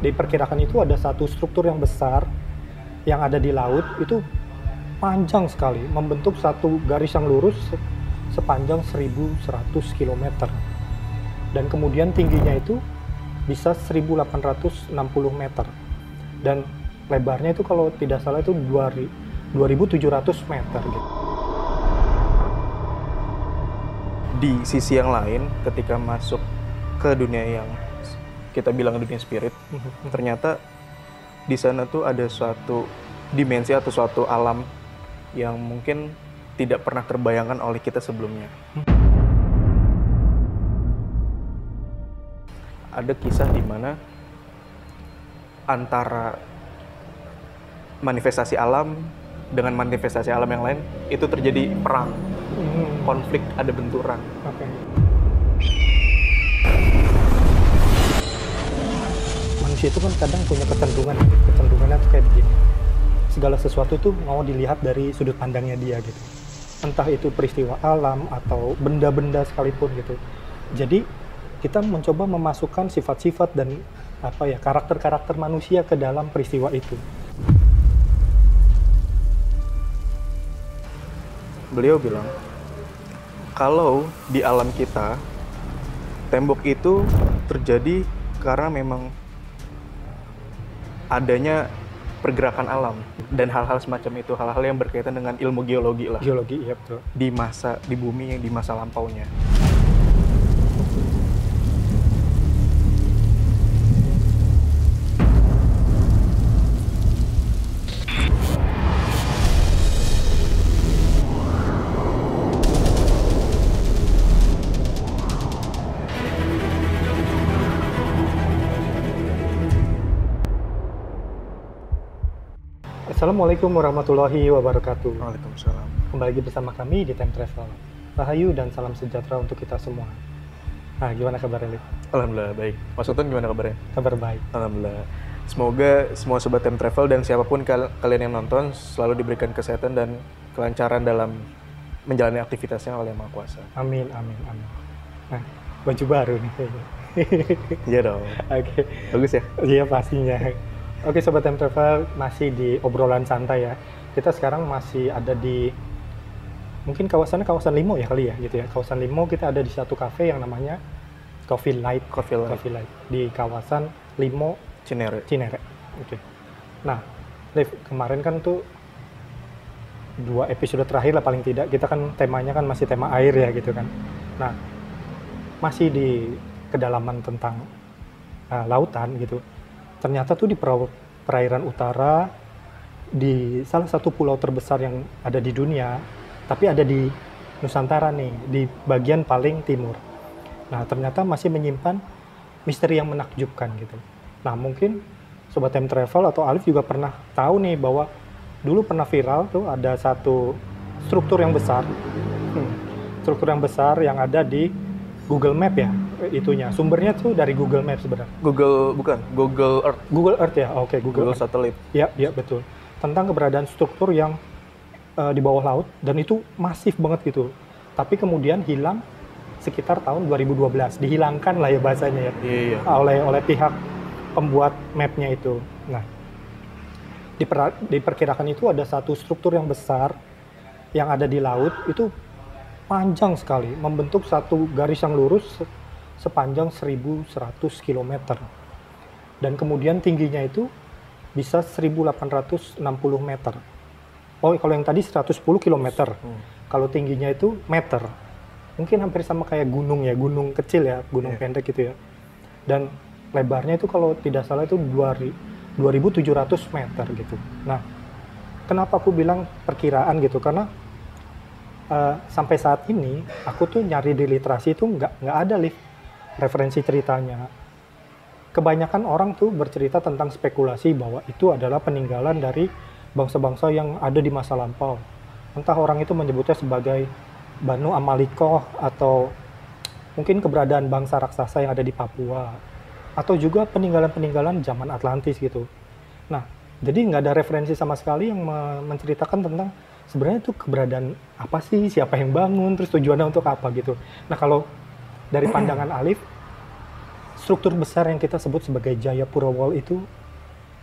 diperkirakan itu ada satu struktur yang besar yang ada di laut, itu panjang sekali, membentuk satu garis yang lurus sepanjang 1.100 km. Dan kemudian tingginya itu bisa 1.860 meter. Dan lebarnya itu kalau tidak salah itu 2.700 meter gitu. Di sisi yang lain, ketika masuk ke dunia yang kita bilang dunia spirit, ternyata di sana tuh ada suatu dimensi atau suatu alam yang mungkin tidak pernah terbayangkan oleh kita sebelumnya. Ada kisah di mana antara manifestasi alam dengan manifestasi alam yang lain itu terjadi perang, konflik, ada benturan. Oke. Manusia itu kan kadang punya kecenderungannya tuh kayak begini. Segala sesuatu tuh mau dilihat dari sudut pandangnya dia gitu. Entah itu peristiwa alam atau benda-benda sekalipun gitu. Jadi kita mencoba memasukkan sifat-sifat dan karakter-karakter manusia ke dalam peristiwa itu. Beliau bilang, kalau di alam kita, tembok itu terjadi karena memang adanya pergerakan alam dan hal-hal semacam itu, hal-hal yang berkaitan dengan ilmu geologi lah. Geologi, iya betul. Di bumi yang di masa lampaunya. Assalamualaikum warahmatullahi wabarakatuh. Waalaikumsalam. Kembali lagi bersama kami di Time Travel. Rahayu dan salam sejahtera untuk kita semua. Nah, gimana kabarnya, Lip? Alhamdulillah baik. Mas Sultan gimana kabarnya? Kabar baik. Alhamdulillah. Semoga semua sobat Time Travel dan siapapun kalian yang nonton selalu diberikan kesehatan dan kelancaran dalam menjalani aktivitasnya oleh Yang Maha Kuasa. Amin, amin, amin. Nah, baju baru nih kayaknya. Iya dong. Oke. Bagus ya? Iya pastinya. Oke, Sobat Time Travel, masih di obrolan santai ya. Kita sekarang masih ada di, mungkin kawasan Limo ya kali ya, gitu ya. Kawasan Limo, kita ada di satu cafe yang namanya Coffee Light. Di kawasan Limo, Cinere. Oke. Nah, Liv, kemarin kan tuh 2 episode terakhir lah paling tidak, kita kan temanya kan masih tema air ya gitu kan. Nah, masih di kedalaman tentang lautan gitu. Ternyata tuh di perairan utara, di salah satu pulau terbesar yang ada di dunia, tapi ada di Nusantara nih, di bagian paling timur. Nah, ternyata masih menyimpan misteri yang menakjubkan gitu. Nah, mungkin Sobat Time Travel atau Alif juga pernah tahu nih bahwa dulu pernah viral tuh ada satu struktur yang besar. Struktur yang besar yang ada di Google Map ya, itunya. Sumbernya tuh dari Google Map sebenarnya. Google Earth. Google Earth ya, oke, Google Satelit. Ya, betul. Tentang keberadaan struktur yang di bawah laut, dan itu masif banget gitu. Tapi kemudian hilang sekitar tahun 2012, dihilangkan lah ya bahasanya ya, Iya. oleh pihak pembuat mapnya itu. Nah, diperkirakan itu ada satu struktur yang besar yang ada di laut, itu panjang sekali, membentuk satu garis yang lurus sepanjang 1.100 km. Dan kemudian tingginya itu bisa 1.860 meter. Oh, kalau yang tadi 110 km. Kalau tingginya itu meter. Mungkin hampir sama kayak gunung ya, gunung kecil ya, gunung pendek gitu ya. Dan lebarnya itu kalau tidak salah itu 2.700 meter gitu. Nah, kenapa aku bilang perkiraan gitu? Karena sampai saat ini aku tuh nyari di literasi itu nggak ada referensi ceritanya. Kebanyakan orang tuh bercerita tentang spekulasi bahwa itu adalah peninggalan dari bangsa-bangsa yang ada di masa lampau. Entah orang itu menyebutnya sebagai Banu Amalikoh, atau mungkin keberadaan bangsa raksasa yang ada di Papua, atau juga peninggalan-peninggalan zaman Atlantis gitu. Nah, jadi nggak ada referensi sama sekali yang menceritakan tentang sebenarnya itu keberadaan apa sih, siapa yang bangun, terus tujuannya untuk apa gitu. Nah, kalau dari pandangan Alif, struktur besar yang kita sebut sebagai Jayapura Wall itu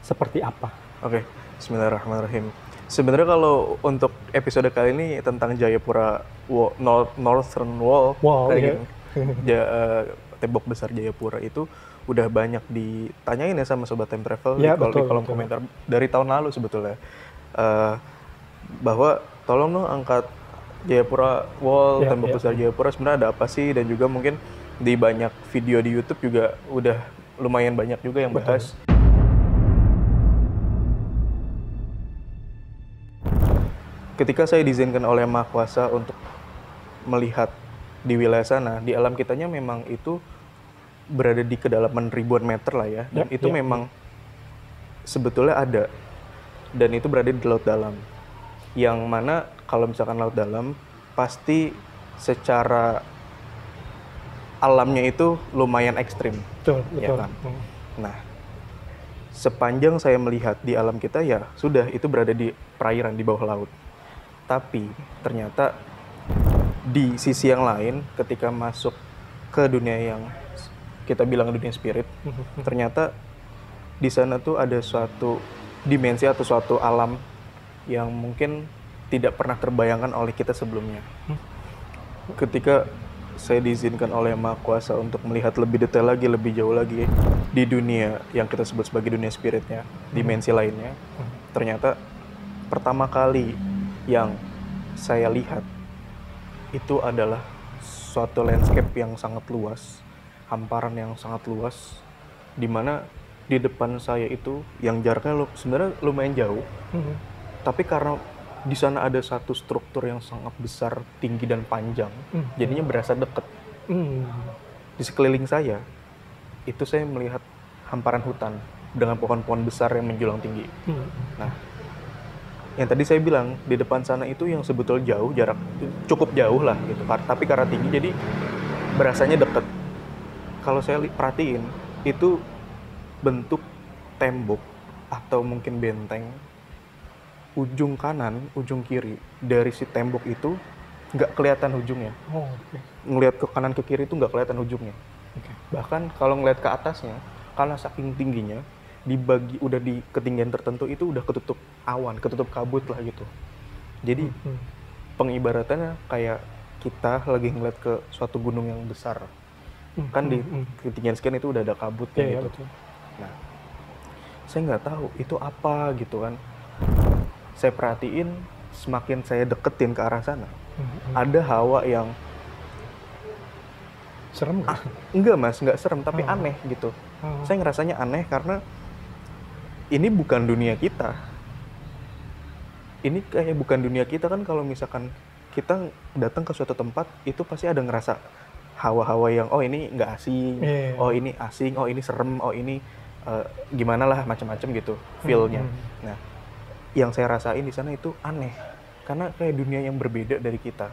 seperti apa? Oke, bismillahirrahmanirrahim. Sebenarnya kalau untuk episode kali ini tentang Jayapura Wall, Northern Wall, Wow, kayak iya. gini, tembok besar Jayapura itu udah banyak ditanyain ya sama Sobat Time Travel Ya, di betul, kolom betul. komentar dari tahun lalu sebetulnya. Bahwa tolong dong angkat Jayapura Wall, Ya, tembok ya. besar Jayapura sebenarnya ada apa sih, dan juga mungkin di banyak video di YouTube juga udah lumayan banyak juga yang Betul. bahas. Ketika saya diizinkan oleh Maha Kuasa untuk melihat di wilayah sana, di alam kitanya memang itu berada di kedalaman ribuan meter lah ya, dan Ya, itu ya. memang sebetulnya ada, dan itu berada di laut dalam. Yang mana kalau misalkan laut dalam, pasti secara alamnya itu lumayan ekstrim. Betul, Ya betul. kan? Nah, sepanjang saya melihat di alam kita ya sudah itu berada di perairan di bawah laut. Tapi ternyata di sisi yang lain ketika masuk ke dunia yang kita bilang dunia spirit, ternyata di sana tuh ada suatu dimensi atau suatu alam yang mungkin tidak pernah terbayangkan oleh kita sebelumnya. Ketika saya diizinkan oleh Maha Kuasa untuk melihat lebih detail lagi, lebih jauh lagi di dunia yang kita sebut sebagai dunia spiritnya, dimensi lainnya, ternyata pertama kali yang saya lihat itu adalah suatu landscape yang sangat luas, hamparan yang sangat luas, di mana di depan saya itu yang jaraknya sebenarnya lumayan jauh, tapi karena di sana ada satu struktur yang sangat besar, tinggi dan panjang, jadinya berasa dekat. Di sekeliling saya itu saya melihat hamparan hutan dengan pohon-pohon besar yang menjulang tinggi. Nah, yang tadi saya bilang di depan sana itu yang sebetulnya jauh, jarak cukup jauh lah gitu, tapi karena tinggi jadi berasanya dekat. Kalau saya perhatiin itu bentuk tembok atau mungkin benteng, ujung kanan, ujung kiri dari si tembok itu nggak kelihatan ujungnya. Oh, oke. Ngelihat ke kanan ke kiri itu nggak kelihatan ujungnya. Oke. Bahkan kalau ngelihat ke atasnya, karena saking tingginya, udah di ketinggian tertentu itu udah ketutup awan, ketutup kabut lah gitu. Jadi pengibaratannya kayak kita lagi ngeliat ke suatu gunung yang besar. Kan di ketinggian sekian itu udah ada kabut kayak Iya, gitu. betul. Nah, saya nggak tahu itu apa gitu kan. Saya perhatiin, semakin saya deketin ke arah sana, ada hawa yang Serem nggak? enggak mas, nggak serem, tapi aneh gitu. Saya ngerasanya aneh karena ini bukan dunia kita. Ini kayak bukan dunia kita kan, kalau misalkan kita datang ke suatu tempat, itu pasti ada ngerasa hawa-hawa yang, oh ini nggak asing, oh ini asing, oh ini serem, oh ini gimana lah, macam-macam gitu feel-nya. Nah, yang saya rasain di sana itu aneh, karena kayak dunia yang berbeda dari kita.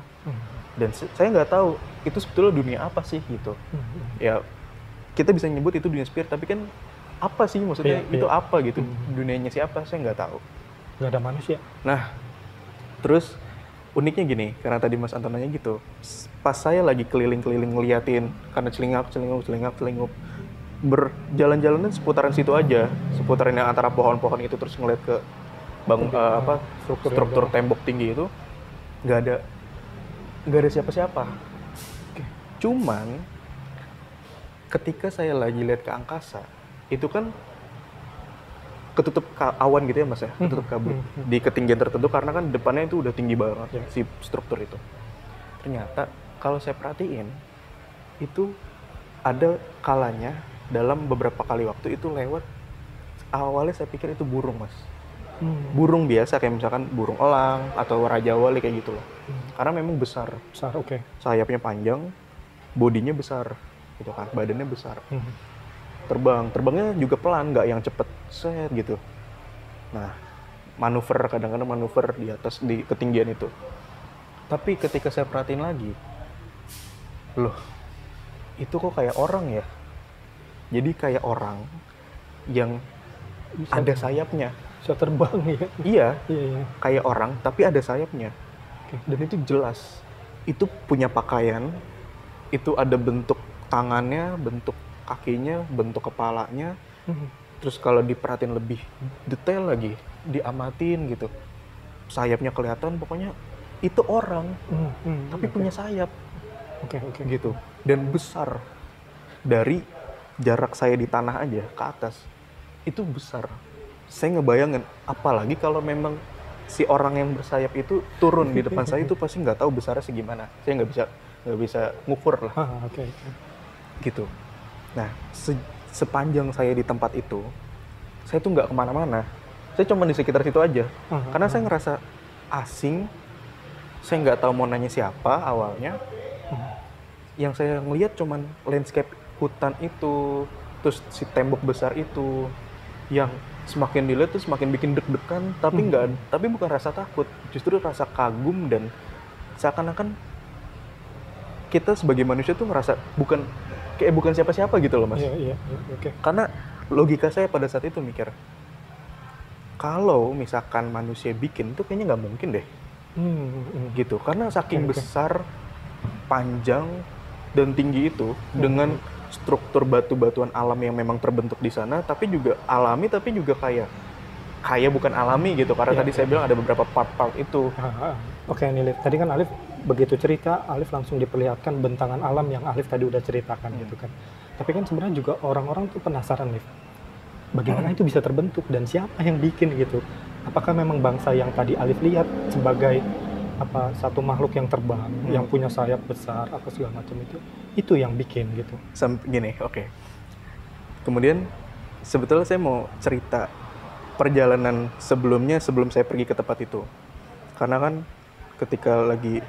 Dan saya nggak tahu itu sebetulnya dunia apa sih gitu. Ya, kita bisa nyebut itu dunia spirit, tapi kan apa sih maksudnya, itu apa gitu, dunianya siapa, saya nggak tahu. Nggak ada manusia. Nah, terus uniknya gini, karena tadi Mas Anton nanya gitu, pas saya lagi keliling-keliling ngeliatin, karena celingap, berjalan-jalanan seputaran situ aja, seputaran yang antara pohon-pohon itu, terus ngeliat ke struktur tembok tinggi itu, nggak ada siapa-siapa. Cuman ketika saya lagi lihat ke angkasa, itu kan ketutup awan gitu ya mas ya, ketutup kabut di ketinggian tertentu, karena kan depannya itu udah tinggi banget si struktur itu. Ternyata kalau saya perhatiin, itu ada kalanya dalam beberapa kali waktu itu lewat, awalnya saya pikir itu burung mas. Burung biasa kayak misalkan burung elang atau raja wali kayak gitu loh. Karena memang besar. Besar, oke. Sayapnya panjang, bodinya besar gitu kan, badannya besar. Terbangnya juga pelan, nggak yang cepet set gitu. Nah, kadang-kadang manuver di atas, di ketinggian itu. Tapi ketika saya perhatiin lagi, loh, itu kok kayak orang ya? Jadi kayak orang yang ada sayapnya. Bisa terbang ya? Iya, Iya. kayak orang tapi ada sayapnya. Dan itu jelas. Itu punya pakaian, itu ada bentuk tangannya, bentuk kakinya, bentuk kepalanya, Mhm. terus kalau diperhatiin lebih detail lagi, diamatin gitu, sayapnya kelihatan, pokoknya itu orang tapi punya sayap Oke, oke. gitu, dan besar. Dari jarak saya di tanah aja ke atas itu besar. Saya ngebayangin, apalagi kalau memang si orang yang bersayap itu turun di depan saya, itu pasti nggak tahu besarnya segimana. Saya nggak bisa ngukur lah Oke, oke. gitu. Nah, sepanjang saya di tempat itu, saya tuh nggak kemana-mana. Saya cuma di sekitar situ aja. Karena saya ngerasa asing. Saya nggak tahu mau nanya siapa awalnya. Yang saya ngelihat cuman landscape hutan itu, terus si tembok besar itu, yang semakin dilihat tuh semakin bikin deg-degan, tapi bukan rasa takut, justru rasa kagum, dan seakan-akan kita sebagai manusia tuh ngerasa bukan siapa-siapa gitu loh, Mas. Iya, oke. Karena logika saya pada saat itu mikir, kalau misalkan manusia bikin tuh kayaknya nggak mungkin deh, gitu. Karena saking besar, panjang, dan tinggi itu, dengan struktur batu-batuan alam yang memang terbentuk di sana, tapi juga alami, tapi juga kayak bukan alami gitu. Karena tadi saya bilang ada beberapa part-part itu. Oke, nih Alif. Tadi kan Alif begitu cerita, Alif langsung diperlihatkan bentangan alam yang Alif tadi udah ceritakan gitu kan. Tapi kan sebenarnya juga orang-orang tuh penasaran nih, bagaimana itu bisa terbentuk dan siapa yang bikin gitu. Apakah memang bangsa yang tadi Alif lihat sebagai satu makhluk yang terbang, yang punya sayap besar, apa segala macam itu yang bikin gitu. Gini, oke. Kemudian sebetulnya saya mau cerita perjalanan sebelumnya sebelum saya pergi ke tempat itu. Karena kan ketika lagi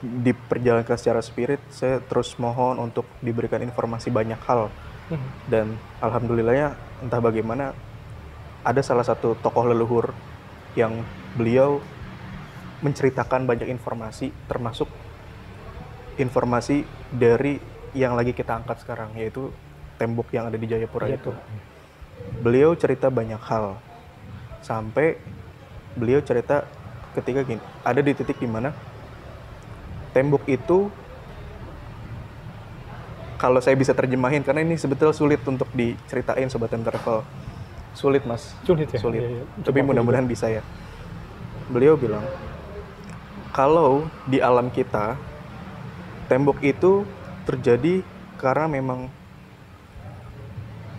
diperjalankan secara spirit, saya terus mohon untuk diberikan informasi banyak hal. Dan alhamdulillahnya entah bagaimana ada salah satu tokoh leluhur yang beliau menceritakan banyak informasi, termasuk informasi dari yang lagi kita angkat sekarang, yaitu tembok yang ada di Jayapura itu. Beliau cerita banyak hal, sampai beliau cerita ketika gini, ada di titik dimana tembok itu, kalau saya bisa terjemahin, karena ini sebetulnya sulit untuk diceritain Sobat Time Travel. Sulit, Mas. Sulit ya? Sulit. Iya. Tapi mudah-mudahan bisa ya. Beliau bilang, kalau di alam kita, tembok itu terjadi karena memang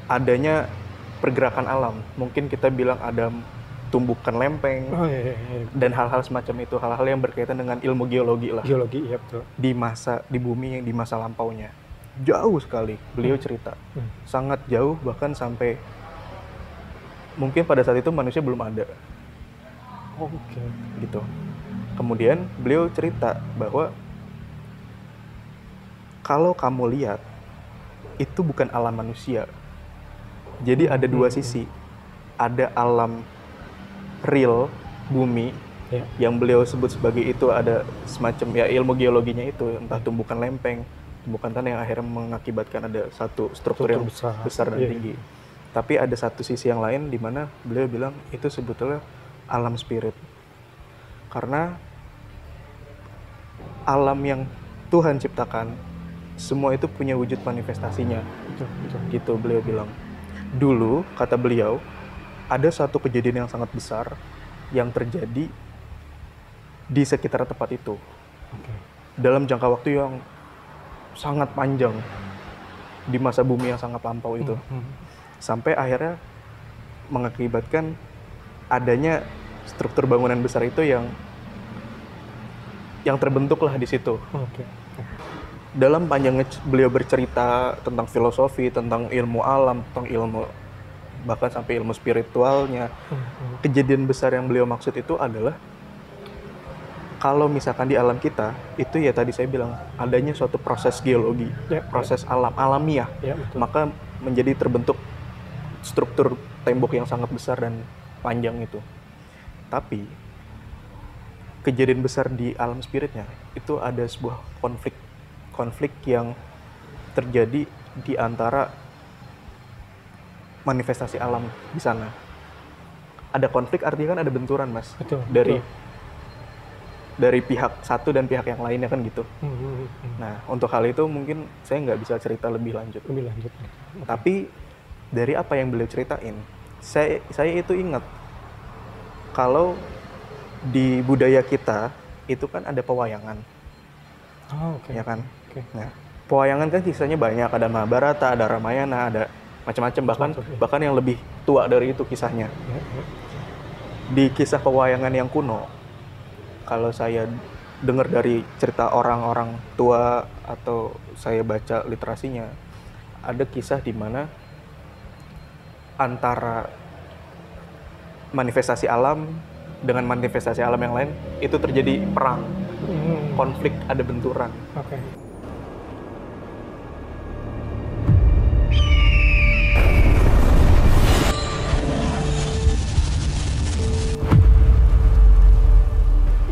adanya pergerakan alam. Mungkin kita bilang ada tumbukan lempeng, dan hal-hal semacam itu, hal-hal yang berkaitan dengan ilmu geologi lah. Geologi, iya betul. Di bumi yang di masa lampaunya. Jauh sekali, beliau cerita. Sangat jauh, bahkan sampai mungkin pada saat itu manusia belum ada. Oke. Gitu. Kemudian beliau cerita bahwa kalau kamu lihat, itu bukan alam manusia. Jadi ada dua sisi. Ada alam real, bumi, yang beliau sebut sebagai itu ada semacam ya ilmu geologinya itu, entah tumbukan lempeng, tumbukan tanah yang akhirnya mengakibatkan ada satu struktur yang besar dan tinggi. Tapi ada satu sisi yang lain di mana beliau bilang itu sebetulnya alam spirit. Karena alam yang Tuhan ciptakan, semua itu punya wujud manifestasinya. Betul. Gitu beliau bilang. Dulu, kata beliau, ada satu kejadian yang sangat besar yang terjadi di sekitar tempat itu. Dalam jangka waktu yang sangat panjang, di masa bumi yang sangat lampau itu. Sampai akhirnya mengakibatkan adanya struktur bangunan besar itu yang terbentuklah di situ. Dalam panjangnya beliau bercerita tentang filosofi, tentang ilmu alam, tentang ilmu, bahkan sampai ilmu spiritualnya. Kejadian besar yang beliau maksud itu adalah kalau misalkan di alam kita itu ya tadi saya bilang adanya suatu proses geologi, proses alamiah, maka menjadi terbentuk struktur tembok yang sangat besar dan panjang itu. Tapi kejadian besar di alam spiritnya itu ada sebuah konflik yang terjadi di antara manifestasi alam di sana. Ada konflik artinya kan ada benturan, Mas. Betul. dari pihak satu dan pihak yang lainnya kan gitu. Nah, untuk hal itu mungkin saya nggak bisa cerita lebih lanjut. Tapi dari apa yang beliau ceritain, saya itu ingat kalau di budaya kita itu kan ada pewayangan, ya kan? Nah, pewayangan kan kisahnya banyak, ada Mahabharata, ada Ramayana, ada macam-macam, bahkan yang lebih tua dari itu kisahnya. Di kisah pewayangan yang kuno, kalau saya dengar dari cerita orang-orang tua atau saya baca literasinya, ada kisah di mana antara manifestasi alam dengan manifestasi alam yang lain itu terjadi perang, konflik, ada benturan.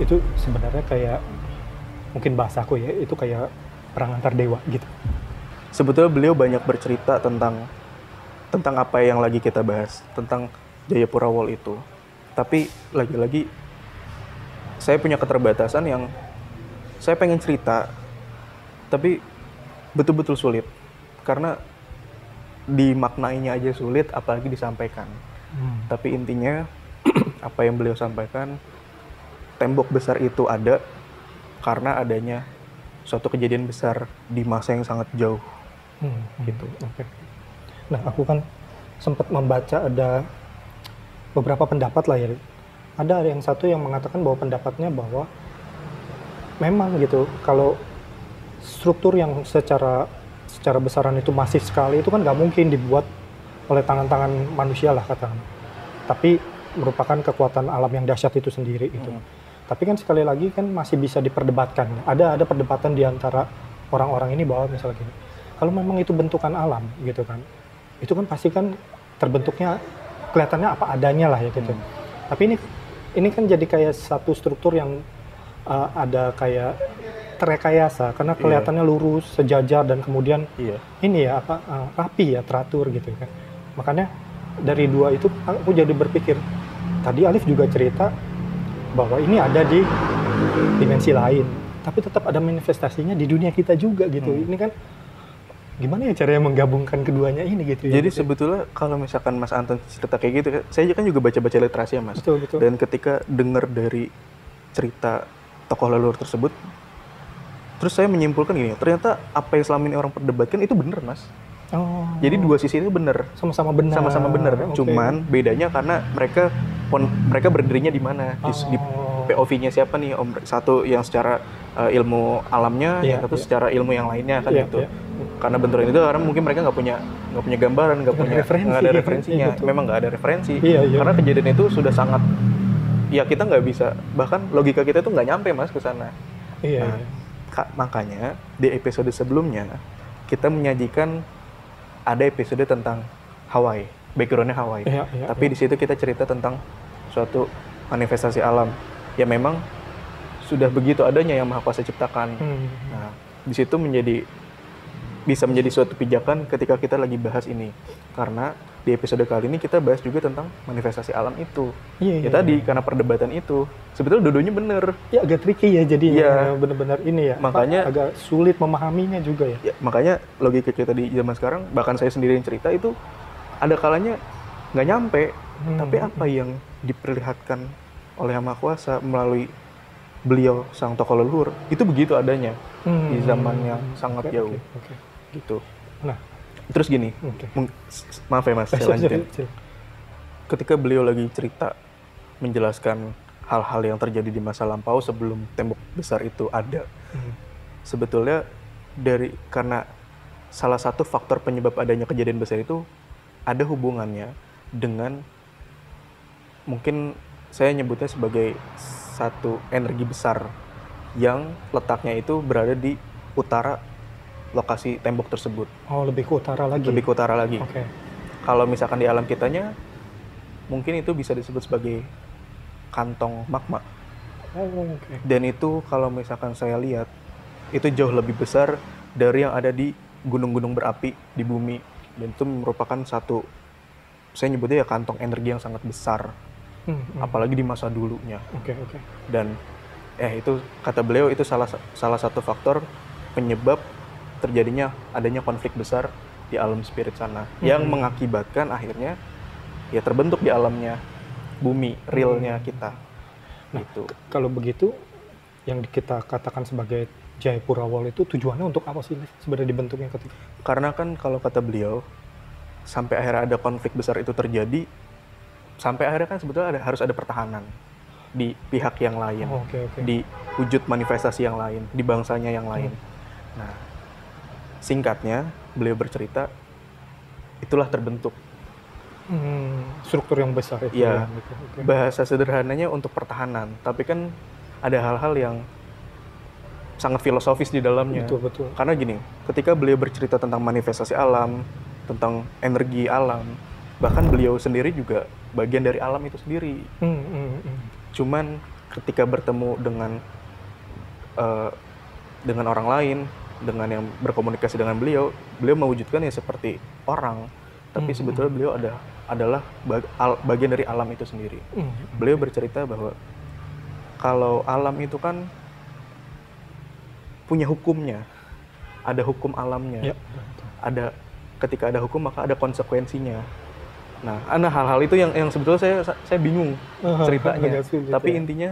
Itu sebenarnya kayak, mungkin bahasaku ya, itu kayak perang antar dewa gitu. Sebetulnya beliau banyak bercerita tentang apa yang lagi kita bahas, tentang Jayapura Wall itu. Tapi lagi-lagi saya punya keterbatasan yang saya pengen cerita, tapi betul-betul sulit. Karena dimaknainya aja sulit, apalagi disampaikan. Tapi intinya, apa yang beliau sampaikan, tembok besar itu ada karena adanya suatu kejadian besar di masa yang sangat jauh. Gitu. Nah, aku kan sempat membaca ada beberapa pendapat lah ya. Ada yang satu yang mengatakan bahwa pendapatnya bahwa memang gitu, kalau struktur yang secara besaran itu masif sekali, itu kan nggak mungkin dibuat oleh tangan-tangan manusia lah katakan. Tapi merupakan kekuatan alam yang dahsyat itu sendiri gitu. Tapi kan sekali lagi kan masih bisa diperdebatkan. Ada perdebatan di antara orang-orang ini bahwa misalnya gini, kalau memang itu bentukan alam gitu kan, itu kan pasti kan terbentuknya kelihatannya apa adanya lah ya gitu. Tapi ini kan jadi kayak satu struktur yang ada kayak terekayasa karena kelihatannya lurus, sejajar, dan kemudian ini ya rapi ya, teratur gitu kan. Makanya dari dua itu aku jadi berpikir, tadi Alif juga cerita bahwa ini ada di dimensi lain, tapi tetap ada manifestasinya di dunia kita juga gitu. Ini kan gimana ya caranya menggabungkan keduanya ini gitu ya. Jadi sebetulnya kalau misalkan Mas Anton cerita kayak gitu, saya kan juga baca-baca literasi ya Mas. Betul. Dan ketika dengar dari cerita tokoh leluhur tersebut, terus saya menyimpulkan gini, ternyata apa yang selama ini orang perdebatkan itu benar Mas. Jadi dua sisi itu benar. Sama-sama benar. Cuman bedanya karena mereka berdirinya di mana, di POV-nya siapa nih, satu yang secara ilmu alamnya, yang satu secara ilmu yang lainnya kan gitu. Karena benturan itu karena mungkin mereka nggak punya gambaran, nggak ada referensinya. Memang nggak ada referensi. Karena kejadian itu sudah sangat, ya kita nggak bisa, bahkan logika kita tuh nggak nyampe Mas ke sana. Makanya di episode sebelumnya kita menyajikan ada episode tentang Hawaii, backgroundnya Hawaii. Tapi di situ kita cerita tentang suatu manifestasi alam ya memang sudah begitu adanya yang Maha Kuasa ciptakan. Nah, di situ bisa menjadi suatu pijakan ketika kita lagi bahas ini. Karena di episode kali ini kita bahas juga tentang manifestasi alam itu. Tadi karena perdebatan itu, sebetulnya dua-duanya benar. Ya agak tricky ya, jadi benar-benar ini ya. Makanya agak sulit memahaminya juga ya. Makanya logika kita di zaman sekarang, bahkan saya sendiri yang cerita itu ada kalanya nggak nyampe. Tapi apa yang diperlihatkan oleh Yang Maha Kuasa melalui beliau sang tokoh leluhur itu begitu adanya di zaman yang sangat jauh. Gitu. Nah, terus gini, maaf ya Mas, saya lanjutin. Ketika beliau lagi cerita menjelaskan hal-hal yang terjadi di masa lampau sebelum tembok besar itu ada, sebetulnya karena salah satu faktor penyebab adanya kejadian besar itu ada hubungannya dengan, mungkin saya nyebutnya sebagai satu energi besar yang letaknya itu berada di utara lokasi tembok tersebut. Lebih ke utara lagi? Lebih ke utara lagi. Kalau misalkan di alam kitanya, mungkin itu bisa disebut sebagai kantong magma. Dan itu kalau misalkan saya lihat, itu jauh lebih besar dari yang ada di gunung-gunung berapi di bumi. Dan itu merupakan satu, saya nyebutnya ya kantong energi yang sangat besar. Apalagi di masa dulunya. Dan itu kata beliau itu salah satu faktor penyebab terjadinya adanya konflik besar di alam spirit sana yang mengakibatkan akhirnya ya terbentuk di alamnya bumi realnya kita. Nah, Gitu. kalau begitu yang kita katakan sebagai Jayapura Wall itu tujuannya untuk apa sih sebenarnya dibentuknya ketika? Karena kan kalau kata beliau sampai akhirnya ada konflik besar itu terjadi, sampai akhirnya kan sebetulnya harus ada pertahanan di pihak yang lain, Oke. di wujud manifestasi yang lain, di bangsanya yang lain. Nah, singkatnya beliau bercerita itulah terbentuk Struktur yang besar itu. ya, Gitu. Oke. bahasa sederhananya untuk pertahanan, tapi kan ada hal-hal yang sangat filosofis di dalamnya. Betul. Karena gini, ketika beliau bercerita tentang manifestasi alam, tentang energi alam, bahkan beliau sendiri juga bagian dari alam itu sendiri. Cuman ketika bertemu dengan orang lain, dengan yang berkomunikasi dengan beliau mewujudkan ya seperti orang, tapi sebetulnya beliau adalah bagian dari alam itu sendiri. Beliau bercerita bahwa kalau alam itu kan punya hukumnya, ada hukum alamnya, ketika ada hukum maka ada konsekuensinya. Nah, ada hal-hal itu yang sebetulnya saya bingung ceritanya. Tapi intinya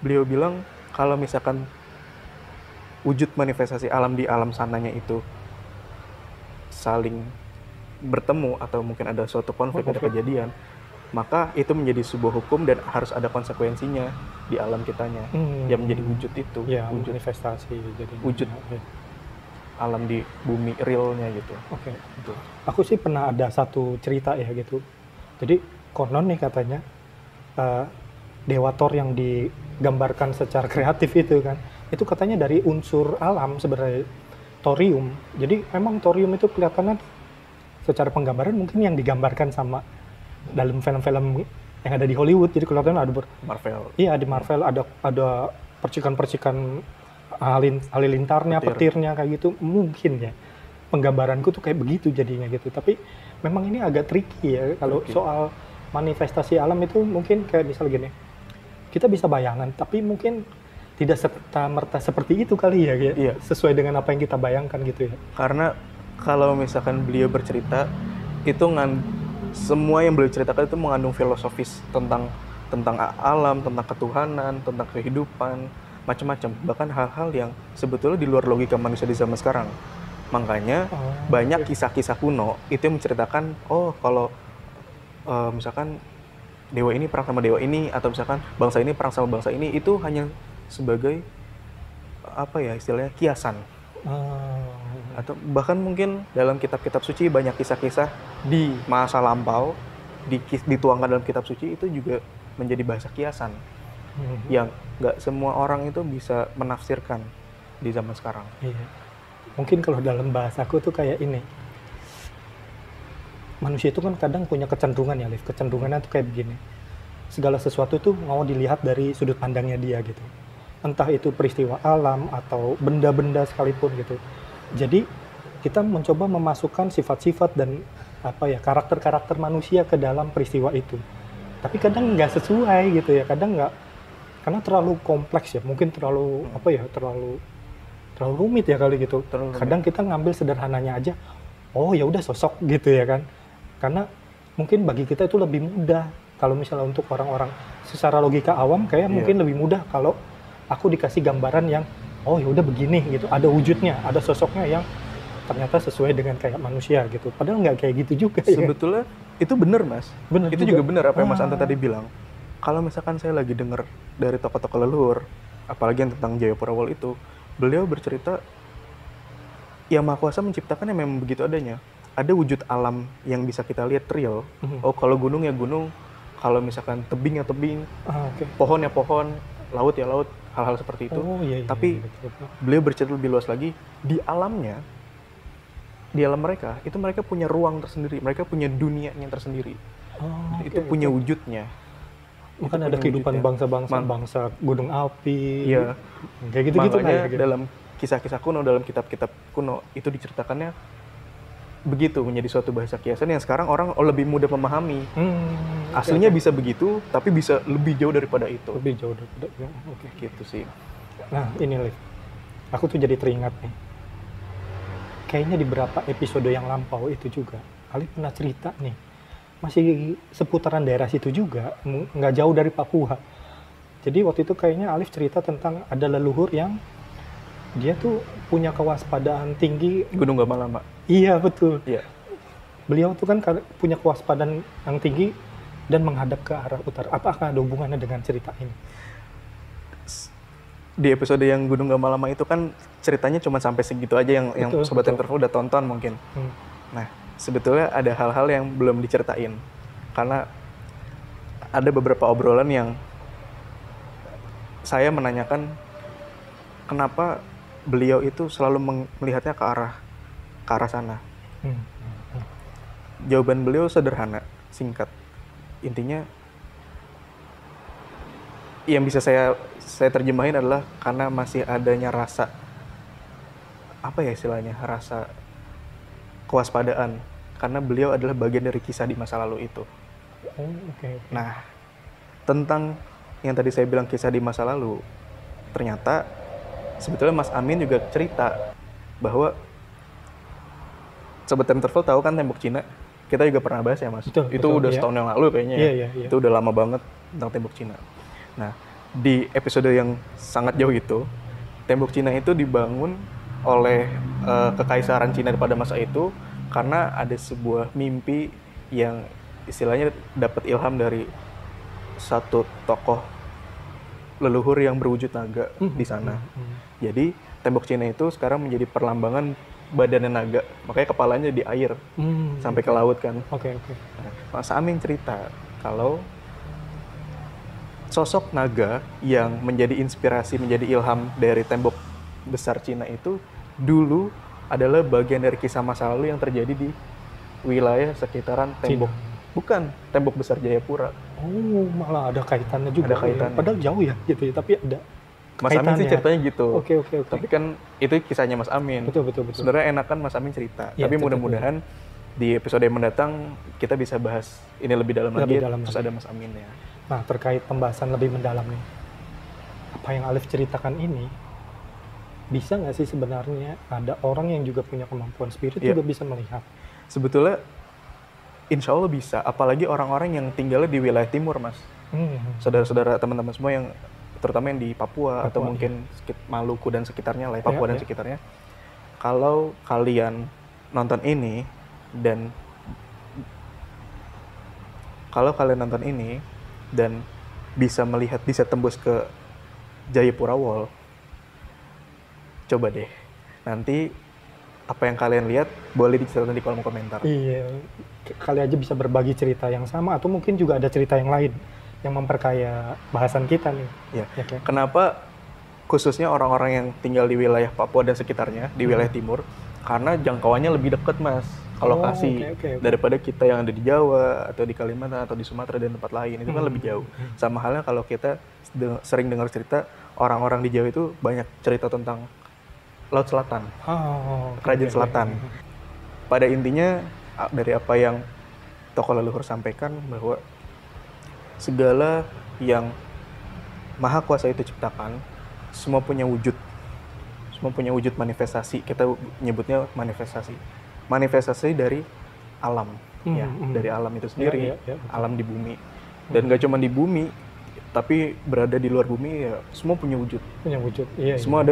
beliau bilang kalau misalkan wujud manifestasi alam di alam sananya itu saling bertemu atau mungkin ada suatu konflik, ada kejadian, maka itu menjadi sebuah hukum dan harus ada konsekuensinya di alam kitanya yang menjadi wujud itu. Ya, wujud manifestasi jadi wujud alam di bumi realnya gitu. Oke. Gitu. Aku sih pernah ada satu cerita ya gitu. Jadi konon nih katanya Dewa Thor yang digambarkan secara kreatif itu kan, itu katanya dari unsur alam sebenarnya, thorium. Jadi memang thorium itu kelihatannya secara penggambaran mungkin yang digambarkan sama dalam film-film yang ada di Hollywood. Jadi kelihatannya ada Marvel. Iya, di Marvel ada percikan-percikan halilintarnya, petirnya kayak gitu. Mungkin ya penggambaranku tuh kayak begitu jadinya gitu. Tapi memang ini agak tricky ya kalau soal manifestasi alam itu. Mungkin kayak misal gini, kita bisa bayangan tapi mungkin tidak serta-merta seperti itu kali ya, Iya. sesuai dengan apa yang kita bayangkan gitu ya. Karena kalau misalkan beliau bercerita itu semua yang beliau ceritakan itu mengandung filosofis tentang alam, tentang ketuhanan, tentang kehidupan, macam-macam, bahkan hal-hal yang sebetulnya di luar logika manusia di zaman sekarang. Makanya banyak kisah-kisah kuno itu yang menceritakan kalau misalkan dewa ini perang sama dewa ini, atau misalkan bangsa ini perang sama bangsa ini, itu hanya sebagai apa ya istilahnya kiasan. Atau bahkan mungkin dalam kitab-kitab suci banyak kisah-kisah di masa lampau dituangkan dalam kitab suci itu juga menjadi bahasa kiasan yang nggak semua orang itu bisa menafsirkan di zaman sekarang. Iya. Mungkin kalau dalam bahasaku tuh kayak ini, manusia itu kan kadang punya kecenderungan ya, Liv. Kecenderungannya tuh kayak begini, segala sesuatu tuh mau dilihat dari sudut pandangnya dia gitu, entah itu peristiwa alam atau benda-benda sekalipun gitu. Jadi kita mencoba memasukkan sifat-sifat dan karakter-karakter manusia ke dalam peristiwa itu. Tapi kadang nggak sesuai gitu ya, kadang nggak, karena terlalu kompleks ya, mungkin terlalu terlalu rumit ya kali gitu. Kadang kita ngambil sederhananya aja, oh ya udah sosok gitu ya kan. Karena mungkin bagi kita itu lebih mudah. Kalau misalnya untuk orang-orang secara logika awam kayak mungkin lebih mudah kalau aku dikasih gambaran yang oh ya udah begini gitu, ada wujudnya, ada sosoknya yang ternyata sesuai dengan kayak manusia gitu. Padahal nggak kayak gitu juga. Sebetulnya itu benar, Mas. Bener itu juga benar apa yang Mas Anta tadi bilang. Kalau misalkan saya lagi dengar dari tokoh-tokoh leluhur, apalagi yang tentang Jayapura Wall itu, beliau bercerita Yang Maha Kuasa menciptakan yang memang begitu adanya. Ada wujud alam yang bisa kita lihat real. Oh, kalau gunung ya gunung, kalau misalkan tebing ya tebing, pohon ya pohon, laut ya laut, hal-hal seperti itu. Tapi beliau bercerita lebih luas lagi, di alamnya, di alam mereka, itu mereka punya ruang tersendiri, mereka punya dunianya tersendiri. Itu punya wujudnya. Bukan ada kehidupan bangsa gunung api, kayak gitu-gitu. Makanya dalam kisah-kisah kuno, dalam kitab-kitab kuno, itu diceritakannya begitu, menjadi suatu bahasa kiasan yang sekarang orang lebih mudah memahami. Aslinya bisa begitu, tapi bisa lebih jauh daripada itu. Lebih jauh daripada oke. Gitu sih. Nah ini Liv, aku tuh jadi teringat nih. Kayaknya di beberapa episode yang lampau itu juga, Alif pernah cerita nih, masih seputaran daerah situ juga, nggak jauh dari Papua. Jadi waktu itu kayaknya Alif cerita tentang ada leluhur yang dia tuh punya kewaspadaan tinggi. Gunung Gamalama. Iya betul. Iya. Beliau tuh kan punya kewaspadaan yang tinggi dan menghadap ke arah utara. Apakah ada hubungannya dengan cerita ini? Di episode yang Gunung Gamalama itu kan ceritanya cuma sampai segitu aja yang Sobat Interval udah tonton mungkin. Nah, sebetulnya ada hal-hal yang belum diceritain. Karena ada beberapa obrolan yang saya menanyakan kenapa beliau itu selalu melihatnya ke arah sana. Jawaban beliau sederhana, singkat. Intinya yang bisa saya terjemahin adalah karena masih adanya rasa, apa ya istilahnya, rasa kewaspadaan. Karena beliau adalah bagian dari kisah di masa lalu itu. Nah, tentang yang tadi saya bilang kisah di masa lalu, ternyata sebetulnya Mas Amin juga cerita bahwa Sobat Interval tahu kan Tembok Cina? Kita juga pernah bahas ya Mas. Itu udah setahun yang lalu kayaknya ya. Itu udah lama banget tentang Tembok Cina. Nah, di episode yang sangat jauh itu, Tembok Cina itu dibangun oleh Kekaisaran Cina pada masa itu karena ada sebuah mimpi yang istilahnya dapat ilham dari satu tokoh leluhur yang berwujud naga di sana. Jadi Tembok Cina itu sekarang menjadi perlambangan badannya naga, makanya kepalanya di air sampai ke laut kan. Nah, Mas Amin cerita kalau sosok naga yang menjadi inspirasi, menjadi ilham dari tembok besar Cina itu dulu adalah bagian dari kisah masa lalu yang terjadi di wilayah sekitaran tembok Cina. Bukan tembok besar Jayapura. Oh, malah ada kaitannya juga. Ada kaitannya. Padahal jauh ya gitu ya, tapi ada. Mas Amin sih ceritanya gitu. Oke. Tapi kan itu kisahnya Mas Amin. Betul. Sebenarnya enakan Mas Amin cerita. Ya, tapi mudah-mudahan di episode yang mendatang kita bisa bahas ini lebih dalam lagi. Terus ada Mas Amin ya. Nah, terkait pembahasan lebih mendalam nih. Apa yang Alif ceritakan ini, bisa nggak sih sebenarnya ada orang yang juga punya kemampuan spirit juga bisa melihat? Sebetulnya insya Allah bisa. Apalagi orang-orang yang tinggalnya di wilayah timur, Mas. Saudara-saudara teman-teman semua yang terutama yang di Papua atau mungkin Maluku dan sekitarnya lah, Papua dan sekitarnya. Kalau kalian nonton ini dan bisa melihat, bisa tembus ke Jayapura Wall, coba deh nanti apa yang kalian lihat boleh diceritakan di kolom komentar. Iya, kali aja bisa berbagi cerita yang sama atau mungkin juga ada cerita yang lain yang memperkaya bahasan kita nih. Ya. Kenapa khususnya orang-orang yang tinggal di wilayah Papua dan sekitarnya, di wilayah timur, karena jangkauannya lebih dekat, Mas, ke lokasi daripada kita yang ada di Jawa atau di Kalimantan atau di Sumatera dan tempat lain. Itu kan lebih jauh. Sama halnya kalau kita sering dengar cerita orang-orang di Jawa itu banyak cerita tentang Laut Selatan, Kerajaan Selatan. Pada intinya dari apa yang tokoh leluhur sampaikan bahwa segala yang Maha Kuasa itu ciptakan, semua punya wujud manifestasi. Kita nyebutnya manifestasi dari alam, dari alam itu sendiri, alam di bumi. Dan nggak cuma di bumi, tapi berada di luar bumi ya semua punya wujud. Semua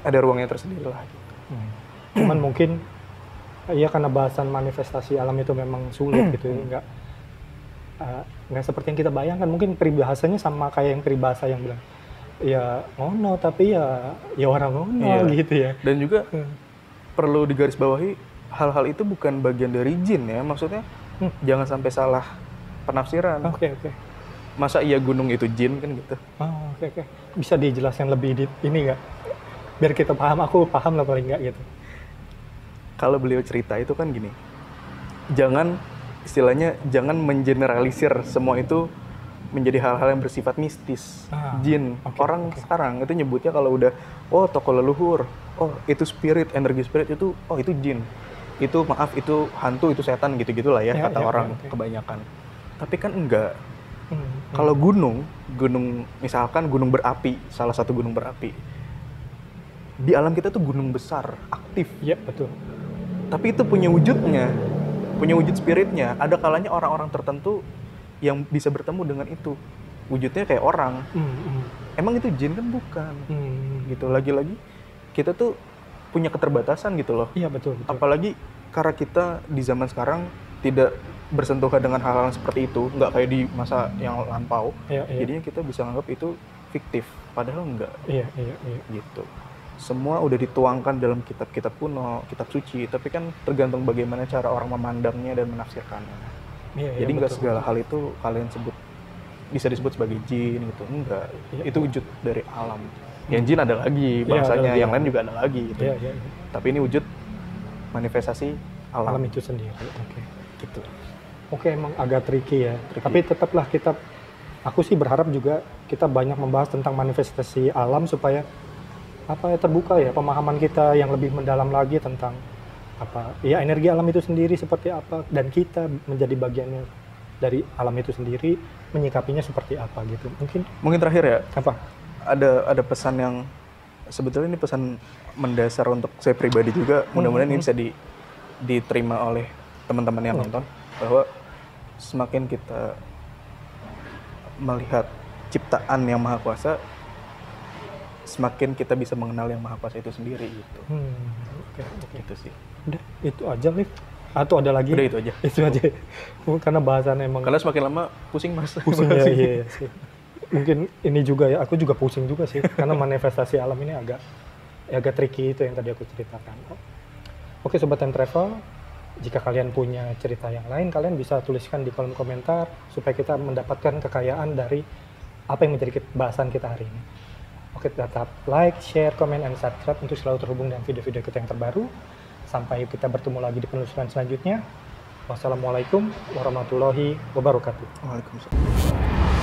ada ruangnya tersendiri lah. Cuman mungkin ya karena bahasan manifestasi alam itu memang sulit gitu, nggak seperti yang kita bayangkan. Mungkin peribahasanya sama kayak yang peribahasa yang bilang ya ngono tapi ya orang ngono gitu ya. Dan juga perlu digarisbawahi hal-hal itu bukan bagian dari jin ya, maksudnya jangan sampai salah penafsiran. Masa iya gunung itu jin kan gitu. Bisa dijelaskan lebih ini nggak, biar kita paham, aku paham lah paling nggak gitu. Kalau beliau cerita itu kan gini, jangan mengeneralisir semua itu menjadi hal-hal yang bersifat mistis, jin. Orang sekarang itu nyebutnya kalau udah, tokoh leluhur, itu spirit, energi spirit itu, itu jin, itu hantu, itu setan gitu-gitulah ya, kata orang kebanyakan. Tapi kan enggak. Hmm. Kalau gunung misalkan gunung berapi, salah satu gunung berapi. Di alam kita tuh gunung besar, aktif. Iya, betul. Tapi itu punya wujudnya, punya wujud spiritnya. Ada kalanya orang-orang tertentu yang bisa bertemu dengan itu. Wujudnya kayak orang. Emang itu jin kan bukan. Gitu. Lagi-lagi kita tuh punya keterbatasan gitu loh. Iya, betul. Apalagi karena kita di zaman sekarang tidak bersentuhan dengan hal-hal seperti itu, nggak kayak di masa yang lampau. Iya. Jadinya kita bisa anggap itu fiktif, padahal enggak. Iya. Gitu. Semua udah dituangkan dalam kitab-kitab kuno, kitab suci, tapi kan tergantung bagaimana cara orang memandangnya dan menafsirkannya. Iya, Jadi nggak betul. segala hal itu kalian sebut bisa disebut sebagai jin gitu, enggak. Iya. Itu wujud dari alam. Yang jin ada lagi Iya, bahasanya, ada lagi. yang lain juga ada lagi gitu. Iya. Tapi ini wujud manifestasi alam. Alam itu sendiri. Oke. Gitu. Oke, emang agak tricky ya. Tricky. Tapi tetaplah aku sih berharap juga kita banyak membahas tentang manifestasi alam supaya terbuka ya pemahaman kita yang lebih mendalam lagi tentang energi alam itu sendiri seperti apa, dan kita menjadi bagiannya dari alam itu sendiri, menyikapinya seperti apa gitu. Mungkin terakhir ya, Apa? ada pesan yang sebetulnya ini pesan mendasar untuk saya pribadi juga. Mudah-mudahan ini bisa diterima oleh teman-teman yang nonton, bahwa semakin kita melihat ciptaan yang maha kuasa, semakin kita bisa mengenal yang maha kuasa itu sendiri gitu. Oke. Gitu sih. Udah, itu aja, Liv. Atau ada lagi? Udah itu aja. Itu aja. Karena bahasan emang Karena semakin lama pusing mas. pusing ya, iya sih. Mungkin ini juga ya, aku juga pusing juga sih, karena manifestasi alam ini agak tricky, itu yang tadi aku ceritakan. Oke, Sobat Time Travel, jika kalian punya cerita yang lain, kalian bisa tuliskan di kolom komentar supaya kita mendapatkan kekayaan dari apa yang menjadi bahasan kita hari ini. Oke, tetap like, share, comment, and subscribe untuk selalu terhubung dengan video-video kita yang terbaru. Sampai kita bertemu lagi di penelusuran selanjutnya. Wassalamualaikum warahmatullahi wabarakatuh. Waalaikumsalam.